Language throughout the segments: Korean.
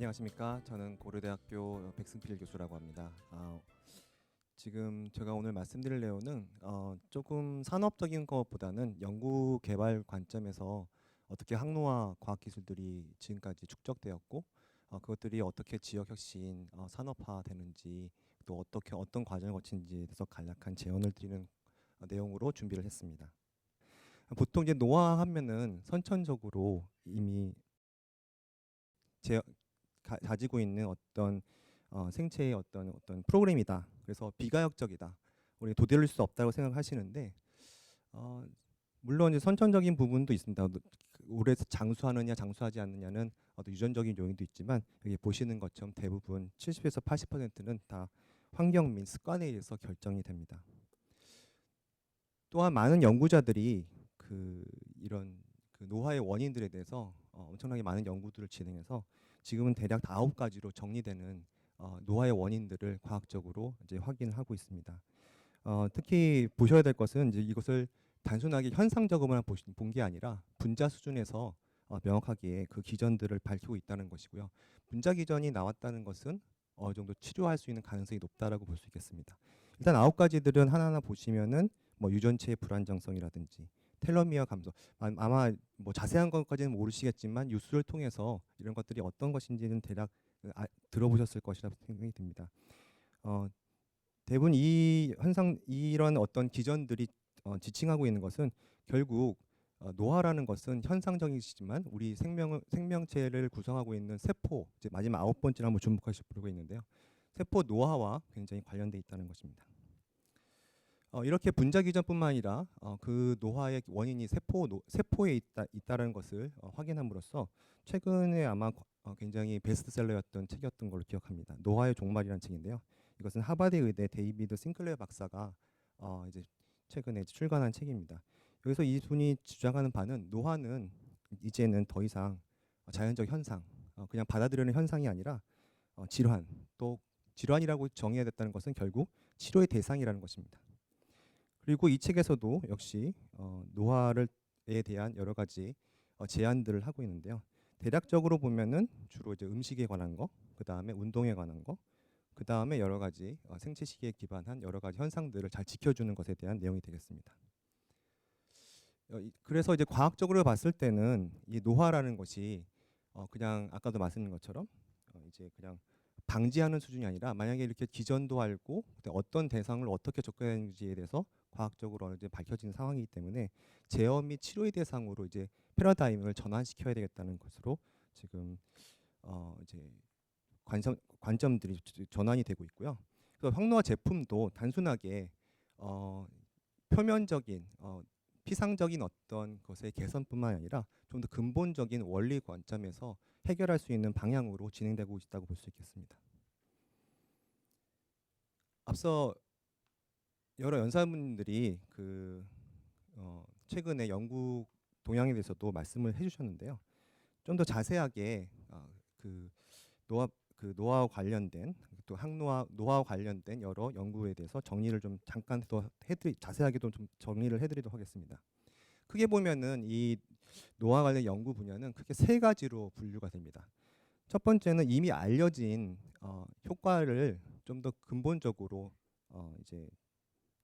안녕하십니까. 저는 고려대학교 백승필 교수라고 합니다. 지금 제가 오늘 말씀드릴 내용은 조금 산업적인 것보다는 연구 개발 관점에서 어떻게 항로화 과학기술들이 지금까지 축적되었고 그것들이 어떻게 지역 혁신, 산업화되는지 또 어떻게 어떤 과정을 거치는지에 대해서 간략한 제언을 드리는 내용으로 준비를 했습니다. 보통 이제 노화하면은 선천적으로 이미 가지고 있는 어떤 생체의 어떤 프로그램이다. 그래서 비가역적이다. 우리 도달할 수 없다고 생각하시는데 물론 이제 선천적인 부분도 있습니다. 오래 장수하느냐 장수하지 않느냐는 어떤 유전적인 요인도 있지만 여기 보시는 것처럼 대부분 70에서 80%는 다 환경 및 습관에 의해서 결정이 됩니다. 또한 많은 연구자들이 이런 노화의 원인들에 대해서 엄청나게 많은 연구들을 진행해서 지금은 대략 9가지로 정리되는 노화의 원인들을 과학적으로 이제 확인을 하고 있습니다. 특히 보셔야 될 것은 이제 이것을 단순하게 현상적으로만 본 게 아니라 분자 수준에서 명확하게 그 기전들을 밝히고 있다는 것이고요. 분자 기전이 나왔다는 것은 어느 정도 치료할 수 있는 가능성이 높다라고 볼 수 있겠습니다. 일단 9가지들은 하나하나 보시면은 뭐 유전체의 불안정성이라든지 텔로미어 감소, 아마 뭐 자세한 것까지는 모르시겠지만 뉴스를 통해서 이런 것들이 어떤 것인지는 대략 들어보셨을 것이라 생각이 듭니다. 대부분 이 현상, 이런 어떤 기전들이 지칭하고 있는 것은 결국 노화라는 것은 현상적이지만 우리 생명체를 구성하고 있는 세포, 이제 마지막 9번째를 한번 주목하시고 있는데요. 세포 노화와 굉장히 관련돼 있다는 것입니다. 이렇게 분자 기전뿐만 아니라 그 노화의 원인이 세포에 있다는 것을 확인함으로써 최근에 아마 굉장히 베스트셀러였던 책이었던 걸로 기억합니다. 노화의 종말이라는 책인데요. 이것은 하버드 의대 데이비드 싱클레어 박사가 이제 최근에 출간한 책입니다. 여기서 이분이 주장하는 바는 노화는 이제는 더 이상 자연적 현상, 그냥 받아들이는 현상이 아니라 질환, 또 질환이라고 정의해야 됐다는 것은 결국 치료의 대상이라는 것입니다. 그리고 이 책에서도 역시 노화에 대한 여러 가지 제안들을 하고 있는데요. 대략적으로 보면은 주로 이제 음식에 관한 거, 그 다음에 운동에 관한 거, 그 다음에 여러 가지 생체 시계에 기반한 여러 가지 현상들을 잘 지켜주는 것에 대한 내용이 되겠습니다. 그래서 이제 과학적으로 봤을 때는 이 노화라는 것이 그냥 아까도 말씀드린 것처럼 이제 그냥 방지하는 수준이 아니라 만약에 이렇게 기전도 알고 어떤 대상을 어떻게 접근하는지에 대해서 과학적으로 어느 정도 밝혀진 상황이기 때문에 제어 및 치료의 대상으로 이제 패러다임을 전환시켜야 되겠다는 것으로 지금 이제 관점들이 전환이 되고 있고요. 그래서 항노화 제품도 단순하게 표면적인 피상적인 어떤 것의 개선뿐만 아니라 좀 더 근본적인 원리 관점에서 해결할 수 있는 방향으로 진행되고 있다고 볼 수 있겠습니다. 앞서 여러 연사분들이 최근에 연구 동향에 대해서도 말씀을 해주셨는데요. 좀 더 자세하게 노화와 관련된 또 노화와 관련된 여러 연구에 대해서 정리를 좀 잠깐 더 자세하게 좀 정리를 해드리도록 하겠습니다. 크게 보면은 이 노화 관련 연구 분야는 크게 3가지로 분류가 됩니다. 첫 번째는 이미 알려진 효과를 좀 더 근본적으로 이제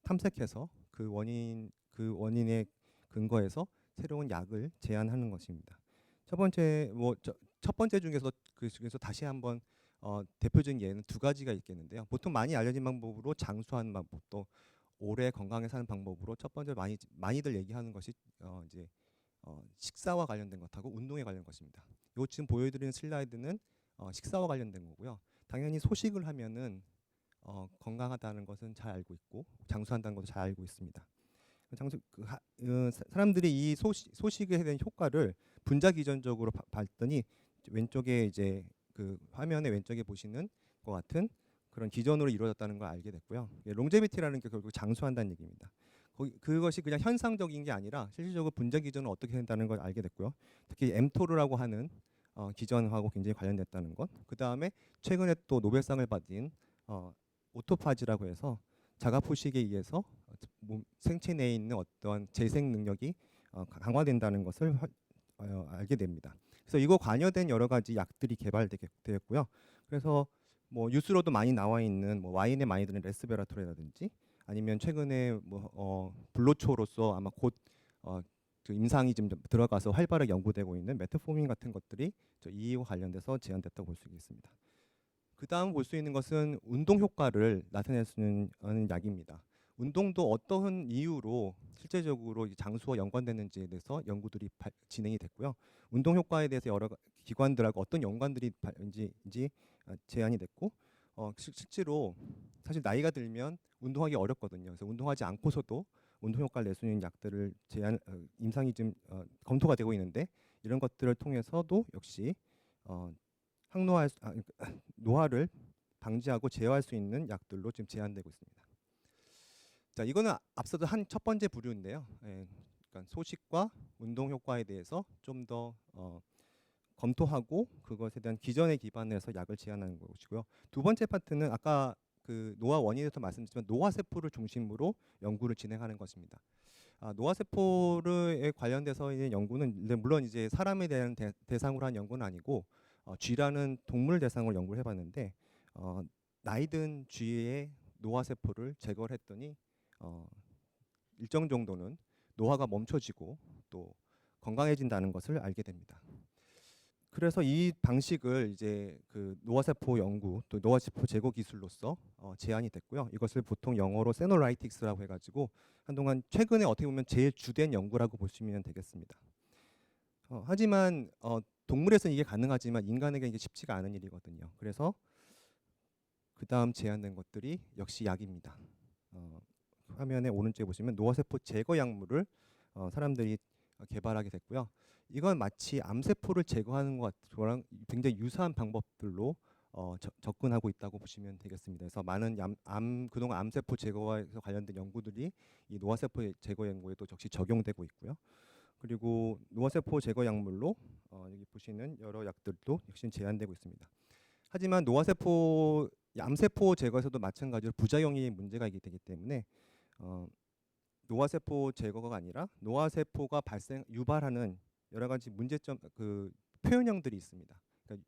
탐색해서 그 원인의 근거에서 새로운 약을 제안하는 것입니다. 첫 번째 중에서 그 중에서 다시 한번 대표적인 예는 2가지가 있겠는데요. 보통 많이 알려진 방법으로 장수하는 방법, 또 오래 건강하게 사는 방법으로 첫 번째 많이들 얘기하는 것이 이제 식사와 관련된 것하고 운동에 관련된 것입니다. 요 지금 보여드리는 슬라이드는 식사와 관련된 거고요. 당연히 소식을 하면은 건강하다는 것은 잘 알고 있고 장수한다는 것도 잘 알고 있습니다. 사람들이 이 소식에 대한 효과를 분자 기전적으로 봤더니 왼쪽에 이제 그 화면의 왼쪽에 보시는 것 같은 그런 기전으로 이루어졌다는 걸 알게 됐고요. 롱제비티라는 게 결국 장수한다는 얘기입니다. 그것이 그냥 현상적인 게 아니라 실질적으로 분자 기전은 어떻게 된다는 걸 알게 됐고요. 특히 엠토르라고 하는 기전하고 굉장히 관련됐다는 것. 그 다음에 최근에 또 노벨상을 받은 오토파지라고 해서 자가포식에 의해서 생체 내에 있는 어떤 재생 능력이 강화된다는 것을 알게 됩니다. 그래서 이거 관여된 여러 가지 약들이 개발되었고요. 그래서 뭐 뉴스로도 많이 나와 있는 뭐 와인에 많이 드는 레스베라톨이라든지 아니면 최근에 뭐 불로초로서 아마 곧 그 임상이 좀 들어가서 활발하게 연구되고 있는 메트포민 같은 것들이 이와 관련돼서 제한됐다고 볼 수 있겠습니다. 그 다음 볼 수 있는 것은 운동 효과를 나타낼 수 있는 약입니다. 운동도 어떠한 이유로 실제적으로 장수와 연관되는지에 대해서 연구들이 진행이 됐고요. 운동 효과에 대해서 여러 기관들하고 어떤 연관들이 인지 제안이 됐고 실제로 사실 나이가 들면 운동하기 어렵거든요. 그래서 운동하지 않고서도 운동 효과를 낼 수 있는 약들을 임상이 좀 검토가 되고 있는데 이런 것들을 통해서도 역시 항노화 노화를 방지하고 제어할 수 있는 약들로 지금 제한되고 있습니다. 자, 이거는 앞서도 한 첫 번째 부류인데요. 그러니까 소식과 운동 효과에 대해서 좀 더 검토하고 그것에 대한 기전에 기반해서 약을 제한하는 것이고요. 두 번째 파트는 아까 그 노화 원인에서 말씀드렸지만 노화 세포를 중심으로 연구를 진행하는 것입니다. 노화 세포에 관련돼서 있는 연구는 물론 이제 사람에 대한 대상으로 한 연구는 아니고 쥐라는 동물 대상으로 연구를 해봤는데 나이든 쥐의 노화 세포를 제거를 했더니 일정 정도는 노화가 멈춰지고 또 건강해진다는 것을 알게 됩니다. 그래서 이 방식을 이제 그 노화세포 연구 또 노화세포 제거 기술로서 제안이 됐고요. 이것을 보통 영어로 세노라이틱스라고 해가지고 한동안 최근에 어떻게 보면 제일 주된 연구라고 보시면 되겠습니다. 하지만 동물에서는 이게 가능하지만 인간에게 이게 쉽지가 않은 일이거든요. 그래서 그 다음 제안된 것들이 역시 약입니다. 화면에 오른쪽에 보시면 노화세포 제거 약물을 사람들이 개발하게 됐고요. 이건 마치 암세포를 제거하는 것랑 굉장히 유사한 방법들로 접근하고 있다고 보시면 되겠습니다. 그래서 많은 그동안 암세포 제거와 관련된 연구들이 이 노화세포 제거 연구에도 역시 적용되고 있고요. 그리고 노화세포 제거 약물로 여기 보시는 여러 약들도 역시 제한되고 있습니다. 하지만 암세포 제거에서도 마찬가지로 부작용이 문제가 있게 되기 때문에 노화세포 제거가 아니라 노화세포가 유발하는 여러 가지 문제점 그 표현형들이 있습니다. 그러니까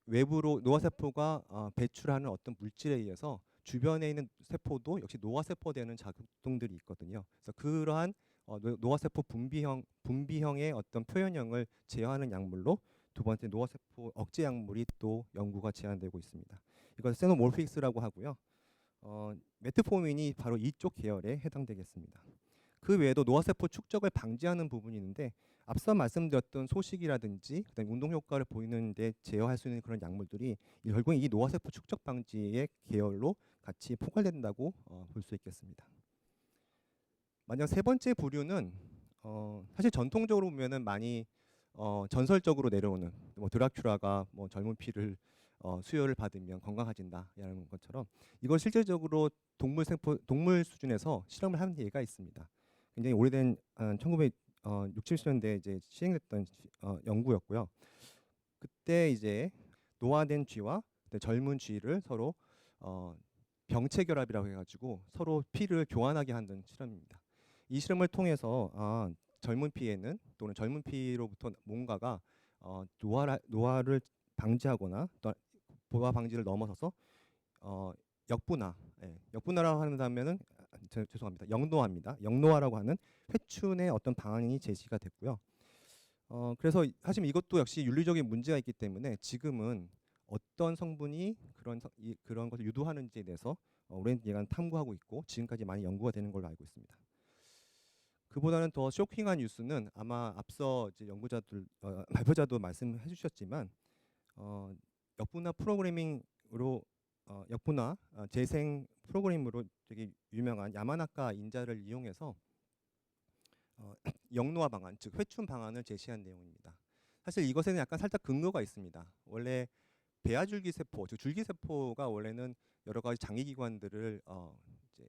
외부로 노화세포가 배출하는 어떤 물질에 의해서 주변에 있는 세포도 역시 노화세포되는 작동들이 있거든요. 그래서 그러한 노화세포 분비형의 어떤 표현형을 제어하는 약물로 두 번째 노화세포 억제 약물이 또 연구가 제한되고 있습니다. 이걸 세노몰픽스라고 하고요. 메트포민이 바로 이쪽 계열에 해당되겠습니다. 그 외에도 노화세포 축적을 방지하는 부분이 있는데 앞서 말씀드렸던 소식이라든지 그다음에 운동 효과를 보이는데 제어할 수 있는 그런 약물들이 결국은 이 노화세포 축적 방지의 계열로 같이 포괄된다고 볼 수 있겠습니다. 만약 세 번째 부류는 사실 전통적으로 보면은 많이 전설적으로 내려오는 뭐 드라큘라가 뭐 젊은 피를 수혈을 받으면 건강해진다라는 것처럼 이걸 실질적으로 동물 수준에서 실험을 한 예가 있습니다. 굉장히 오래된 1960, 70년대 이제 시행됐던 연구였고요. 그때 이제 노화된 쥐와 젊은 쥐를 서로 병체 결합이라고 해가지고 서로 피를 교환하게 하는 실험입니다. 이 실험을 통해서 젊은 피에는 또는 젊은 피로부터 뭔가가 노화를 방지하거나 또 노화 방지를 넘어서서 역분화, 역분화라고 한다면은 죄송합니다. 역노화입니다. 역노화라고 하는 회춘의 어떤 방안이 제시가 됐고요. 그래서 하지만 이것도 역시 윤리적인 문제가 있기 때문에 지금은 어떤 성분이 그런 것을 유도하는지에 대해서 오랜 기간 탐구하고 있고 지금까지 많이 연구가 되는 걸로 알고 있습니다. 그보다는 더 쇼킹한 뉴스는 아마 앞서 이제 연구자들 발표자도 말씀해 주셨지만 역분화 프로그래밍으로 역분화 재생 프로그램으로 되게 유명한 야마나카 인자를 이용해서 역노화 방안, 즉 회춘 방안을 제시한 내용입니다. 사실 이것에는 약간 살짝 근거가 있습니다. 원래 배아줄기 세포, 즉 줄기세포가 원래는 여러 가지 장기기관들을 이제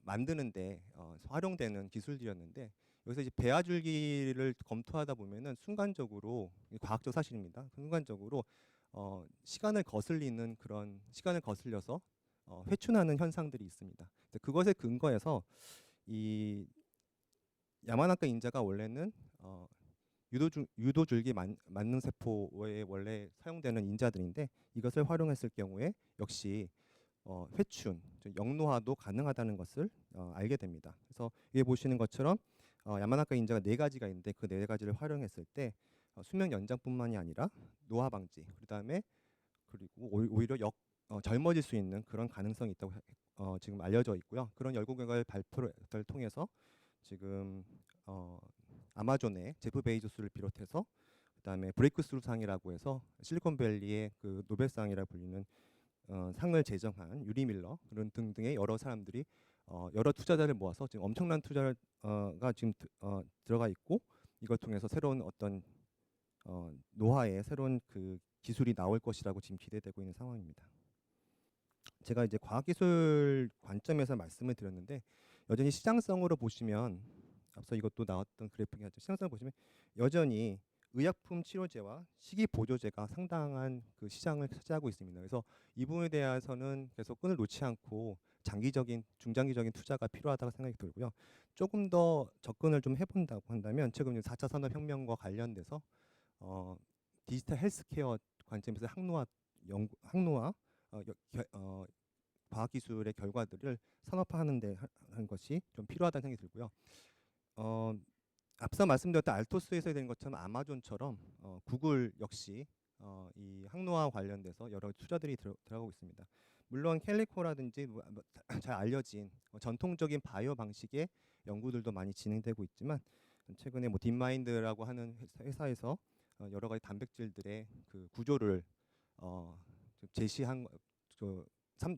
만드는데 활용되는 기술들이었는데 여기서 이제 배아줄기를 검토하다 보면은 순간적으로 과학적 사실입니다. 순간적으로 시간을 거슬려서 회춘하는 현상들이 있습니다. 그것에 근거해서 이 야마나카 인자가 원래는 유도줄기 만능 세포에 원래 사용되는 인자들인데 이것을 활용했을 경우에 역시 회춘, 즉 영노화도 가능하다는 것을 알게 됩니다. 그래서 위에 보시는 것처럼 야마나카 인자가 네 가지가 있는데 그 네 가지를 활용했을 때 수명 연장뿐만이 아니라 노화 방지, 그리고 오히려 젊어질 수 있는 그런 가능성이 있다고 지금 알려져 있고요. 그런 연구 결과를 발표를 통해서 지금 아마존의 제프 베이조스를 비롯해서 그다음에 브레이크스루 상이라고 해서 실리콘밸리의 그 노벨상이라 불리는 상을 제정한 유리 밀러 그런 등등의 여러 사람들이 여러 투자자를 모아서 지금 엄청난 투자가 지금 들어가 있고 이걸 통해서 새로운 어떤 노화의 새로운 그 기술이 나올 것이라고 지금 기대되고 있는 상황입니다. 제가 이제 과학기술 관점에서 말씀을 드렸는데 여전히 시장성으로 보시면 앞서 이것도 나왔던 그래픽이 하죠. 시장성을 보시면 여전히 의약품 치료제와 식이 보조제가 상당한 그 시장을 차지하고 있습니다. 그래서 이 부분에 대해서는 계속 끈을 놓지 않고 중장기적인 투자가 필요하다고 생각이 들고요. 조금 더 접근을 좀 해본다고 한다면 최근 4차 산업혁명과 관련돼서 디지털 헬스케어 관점에서 항노화 과학기술의 결과들을 산업화하는 데 하는 것이 좀 필요하다는 생각이 들고요. 앞서 말씀드렸던 알토스에서 된 것처럼 아마존처럼 구글 역시 이 항노화 관련돼서 여러 투자들이 들어가고 있습니다. 물론 캘리코라든지 잘 알려진 전통적인 바이오 방식의 연구들도 많이 진행되고 있지만 최근에 뭐 딥마인드라고 하는 회사에서 여러 가지 단백질들의 그 구조를 제시한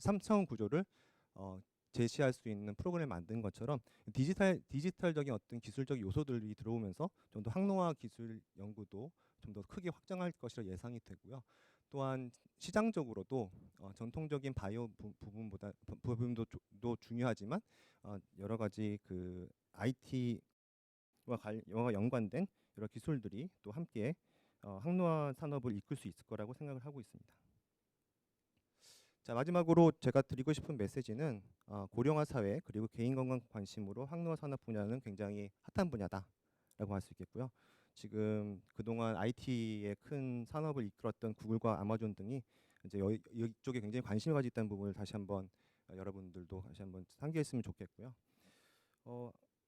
삼차원 구조를 제시할 수 있는 프로그램을 만든 것처럼 디지털적인 어떤 기술적 요소들이 들어오면서 좀 더 항노화 기술 연구도 좀 더 크게 확장할 것이라 예상이 되고요. 또한 시장적으로도 전통적인 바이오 부분도 중요하지만 여러 가지 그 IT와 연관된 여러 기술들이 또 함께 항노화 산업을 이끌 수 있을 거라고 생각을 하고 있습니다. 자, 마지막으로 제가 드리고 싶은 메시지는 고령화 사회 그리고 개인 건강 관심으로 항노화 산업 분야는 굉장히 핫한 분야다라고 할 수 있겠고요. 지금 그동안 IT의 큰 산업을 이끌었던 구글과 아마존 등이 이제 이쪽에 굉장히 관심을 가지고 있다는 부분을 다시 한번 여러분들도 다시 한번 상기했으면 좋겠고요.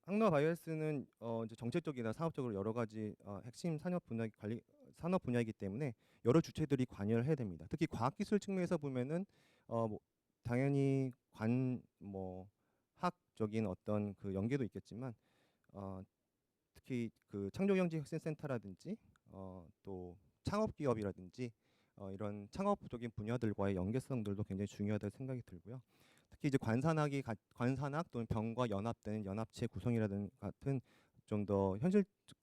항노화 바이오스는 이제 정책적이나 사업적으로 여러 가지 핵심 산업 분야이기 때문에 여러 주체들이 관여를 해야 됩니다. 특히 과학기술 측면에서 보면은 뭐 당연히 학적인 어떤 그 연계도 있겠지만 특히 그 창조경제혁신센터라든지 또 창업기업이라든지 이런 창업적인 분야들과의 연계성들도 굉장히 중요하다고 생각이 들고요. 특히 이제 관산학 또는 병과 연합되는 연합체 구성이라든 같은 좀 더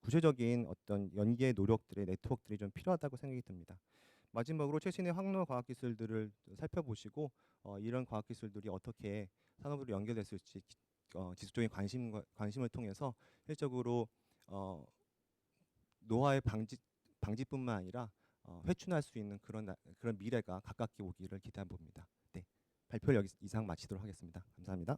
구체적인 어떤 연계 노력들의 네트워크들이 좀 필요하다고 생각이 듭니다. 마지막으로 최신의 항노화 과학기술들을 살펴보시고 이런 과학기술들이 어떻게 산업으로 연결됐을지 지속적인 관심을 통해서 실적으로 노화의 방지뿐만 아니라 회춘할 수 있는 그런 미래가 가깝게 오기를 기대해 봅니다. 네, 발표를 여기 이상 마치도록 하겠습니다. 감사합니다.